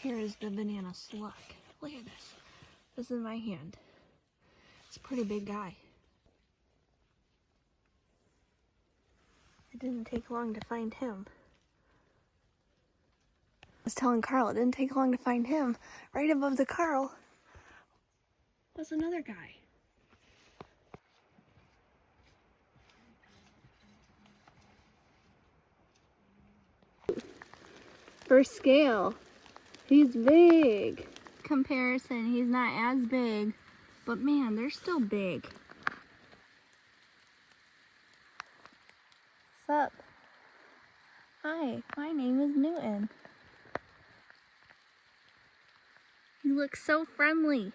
Here is the banana slug. Look at this. This is my hand. It's a pretty big guy. It didn't take long to find him. I was telling Carl it didn't take long to find him. Right above the Carl was another guy. For scale, he's big. Comparison, he's not as big, but man, they're still big. What's up? Hi, my name is Newton. You look so friendly.